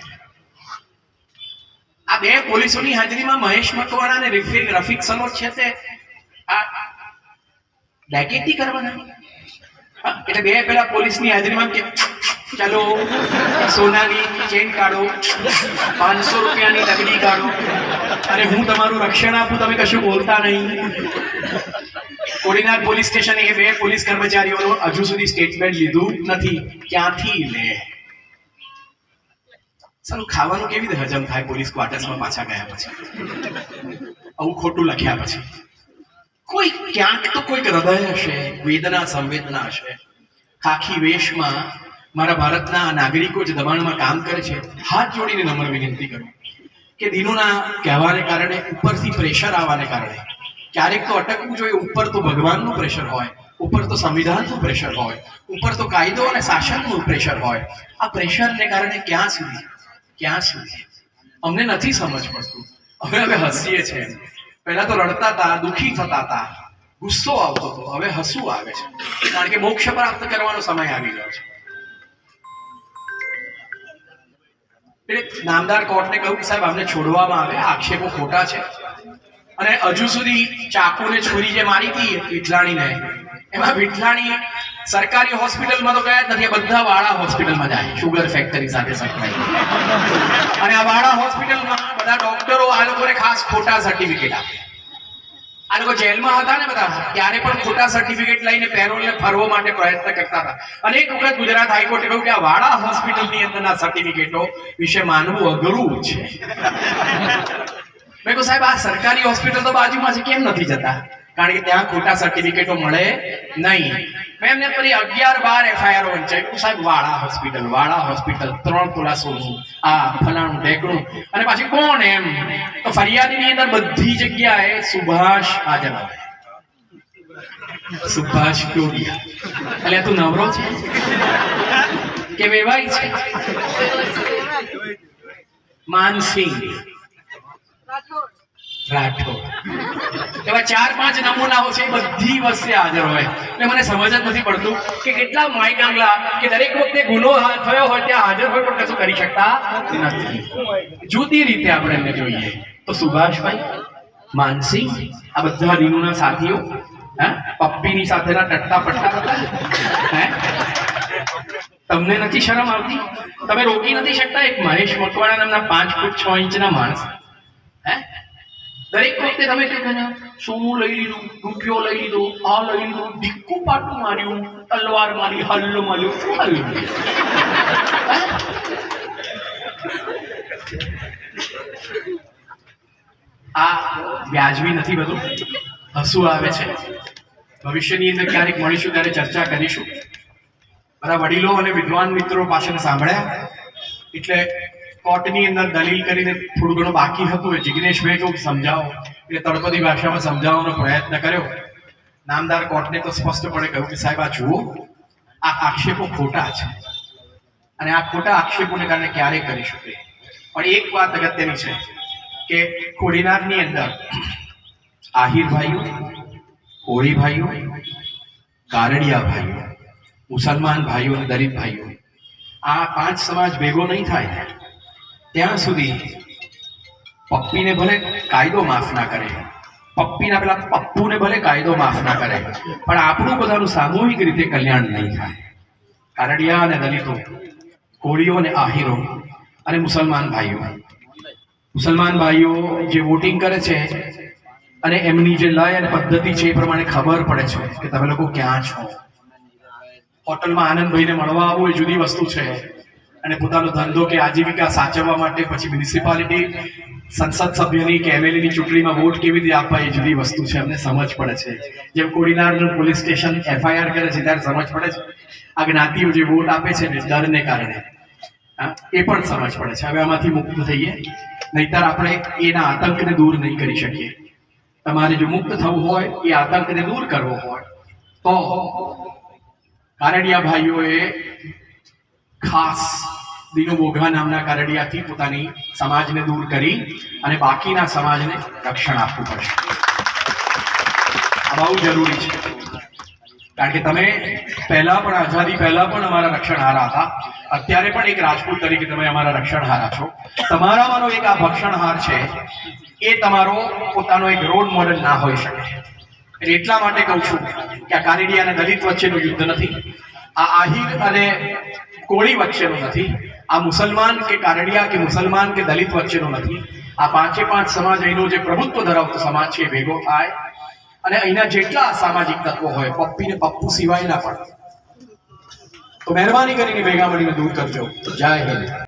આ 2 પોલીસોની હાજરીમાં મહેશ મકવાણા અને રફીક સલોત છે તે આ ડેકેટી કરવાના. એટલે 2 પેલા પોલીસની હાજરીમાં કે ચાલો સોનાની ચેન કાઢો, 500 રૂપિયાની લગડી કાઢો અને હું તમારું રક્ષણ આપું, તમે કશું બોલતા નહીં. કોડીનાર પોલીસ સ્ટેશને એ 2 પોલીસ કર્મચારીઓનું હજુ સુધી સ્ટેટમેન્ટ લીધું નથી. ક્યાંથી લે? સારું, ખાવાનું કેવી રીતે હજમ થાય પોલીસ ક્વાર્ટર્સમાં પાછા ગયા પછી? આવું ખોટું લખ્યા પછી કોઈ ક્યાંક તો કોઈક હૃદય હશે, વેદના સંવેદના હશે. ખાખી વેશમાં મારા ભારતના નાગરિકો જે દબાણમાં કામ કરે છે, હાથ જોડીને નમ્ર વિનંતી કરું કે દિનોના કહેવાને કારણે, ઉપરથી પ્રેશર આવવાને કારણે ક્યારેક તો અટકવું જોઈએ. ઉપર તો ભગવાનનું પ્રેશર હોય, ઉપર તો સંવિધાનનું પ્રેશર હોય, ઉપર તો કાયદો અને શાસનનું પ્રેશર હોય. આ પ્રેશરને કારણે ક્યાં સુધી અમને નથી સમજ પડતું. હવે હસીએ છીએ. પહેલા તો રડતા હતા, દુઃખી થતા હતા, ગુસ્સો આવતો હતો, હવે હસવું આવે છે, કારણ કે મોક્ષ પ્રાપ્ત કરવાનો સમય આવી ગયો છે. એટલે નામદાર કોર્ટને કહ્યું સાહેબ અમને છોડવામાં આવે, આક્ષેપો ખોટા છે. અને હજુ સુધી ચાકુને છુરી જે મારી હતી વિઠલાણીને, એમાં વિઠલાણી સરકારી હોસ્પિટલમાં તો ગયા જ નથી, બધા વાળા હોસ્પિટલમાં જાય, શુગર ફેક્ટરી સાથે સંકળાય. અને આ વાળા હોસ્પિટલમાં બધા ડોક્ટરો આ લોકોને ખાસ ખોટા સર્ટિફિકેટ આપે. આ લોકો જેલમાં હતા ને બધા, ત્યારે પણ ખોટા સર્ટિફિકેટ લઈને પેરોલને ફરવા માટે પ્રયત્ન કરતા હતા. અનેક વખત ગુજરાત હાઈકોર્ટે કહ્યું કે આ વાળા હોસ્પિટલની અંદરના સર્ટિફિકેટો વિશે માનવું અઘરું છે. મેં કહ્યું સાહેબ આ સરકારી હોસ્પિટલ તો બાજુમાં છે, કેમ નથી જતા? કારણ કે ત્યાં ખોટા સર્ટિફિકેટો મળે નહીં. મેં એમને ફરી 11-12 એફઆઈઆર વંચાઈ. સાહેબ વાળા હોસ્પિટલ 3 તોલા સોનું, આ ફલાણું ઢેકણું, અને પાછી કોણ એમ તો ફરિયાદીની અંદર બધી જગ્યાએ સુભાષ હાજર આવે. સુભાષ ટોડિયા. એટલે તું નવરો છે કે વેવાઈ છે? માનસિંહ રાઠોડ એવા 4-5 નમૂનાઓ છે, બધી વસ્તુ હાજર હોય. એટલે મને સમજ જ નથી પડતું કે કેટલા માયકાંગલા કે દરેક વખતે ગુનો થયો હોય ત્યાં હાજર હોય પણ કશું કરી શકતા નથી. જુદી રીતે આપણે એમને જોઈએ તો સુભાષભાઈ, માનસિંહ, આ બધા દિનોના સાથીઓ, પપ્પીની સાથેના ટટ્ટા પટ્ટા હતા. તમને નથી શરમ આવતી? તમે રોકી નથી શકતા એક મહેશ મકવાણા નામના 5 ફૂટ 6 ઇંચના માણસ? દરેક વખતે તમે કહો છો ને, સોનું લઈ લીધું, રૂપિયો લઈ લીધો, આ લઈ લીધું, ઢીક્કું પાટું માર્યું, તલવાર મારી, હલ્લો માર્યું, શું માર્યું? આ વ્યાજબી નથી બધું, હસવું આવે છે. ભવિષ્યની અંદર ક્યારેક મળીશું ત્યારે ચર્ચા કરીશું. બધા વડીલો અને વિદ્વાન મિત્રો પાસેને સાંભળ્યા એટલે કોર્ટની અંદર દલીલ કરીને થોડું ઘણું બાકી હતું એ જિગ્નેશભાઈ કહું સમજાવો એટલે તળપદી ભાષામાં સમજાવવાનો પ્રયત્ન કર્યો. નામદાર કોર્ટને તો સ્પષ્ટપણે કહ્યું કે સાહેબ આ જુઓ, આ આક્ષેપો ખોટા છે અને આ ખોટા આક્ષેપોને કારણે ક્યારેય કરી શકે. પણ એક વાત અગત્યની છે કે કોડીનારની અંદર આહિર ભાઈઓ, કોળી ભાઈઓ, કારડિયા ભાઈઓ, મુસલમાન ભાઈઓ અને દલિત ભાઈઓ, આ 5 સમાજ ભેગો નહીં થાય ત્યાં સુધી પપ્પીને ભલે કાયદો માફ ના કરે, પપ્પીના પેલા પપ્પુને ભલે કાયદો માફ ના કરે, પણ આપણું બધાનું સામૂહિક રીતે કલ્યાણ નહીં થાય. કારડિયા અને દલિતો, કોળીઓ અને આહિરો અને મુસલમાન ભાઈઓ જે વોટિંગ કરે છે અને એમની જે લય અને પદ્ધતિ છે એ પ્રમાણે ખબર પડે છે કે તમે લોકો ક્યાં છો. હોટલમાં આનંદભાઈને મળવા આવવું એ જુદી વસ્તુ છે અને પોતાનો ધંધો કે આજીવિકા સાચવવા માટે પછી મ્યુનિસિપાલિટી સંસદ સભ્યની કે એમએલએની ચૂંટણીમાં વોટ કેવી રીતે આપવા એ જુદી વસ્તુ છે. અમને સમજ પડે છે. જેમ કોડીનારનું પોલીસ સ્ટેશન એફઆઈઆર કરે છે ત્યારે સમજ પડે છે. આ જ્ઞાતિઓ જે વોટ આપે છે ને ડરને કારણે એ પણ સમજ પડે છે. હવે આમાંથી મુક્ત થઈએ, નહીતર આપણે એના આતંકને દૂર નહીં કરી શકીએ. તમારે જો મુક્ત થવું હોય, એ આતંકને દૂર કરવો હોય તો કારડિયા ભાઈઓએ ખાસ દીનો બોઘા નામના કારડિયાથી પોતાની સમાજને દૂર કરી અને બાકીના સમાજને રક્ષણ આપવું પડશે. આ બહુ જરૂરી છે, કારણ કે તમે પહેલા પણ આઝાદી પહેલા પણ અમારા રક્ષણહારા હતા, અત્યારે પણ એક રાજપૂત તરીકે તમે અમારા રક્ષણહારા છો. તમારામાંનો એક આ ભક્ષણહાર છે એ તમારો પોતાનો એક રોલ મોડેલ ના હોઈ શકે. એટલે એટલા માટે કહું છું કે આ કારડિયા અને દલિત વચ્ચેનું યુદ્ધ નથી, આ આહિર અને કોળી વચ્ચેનું નથી, આ મુસલમાન કે કારડિયા કે મુસલમાન કે દલિત વચ્ચેનું નથી. આ 5 સમાજ અહીંનો જે પ્રભુત્વ ધરાવતો સમાજ છે એ ભેગો થાય અને અહીંના જેટલા સામાજિક તત્વો હોય, પપ્પી ને પપ્પુ સિવાયના પણ, તો મહેરબાની કરીને ભેગા મળીને દૂર કરજો. જય હિન્દ.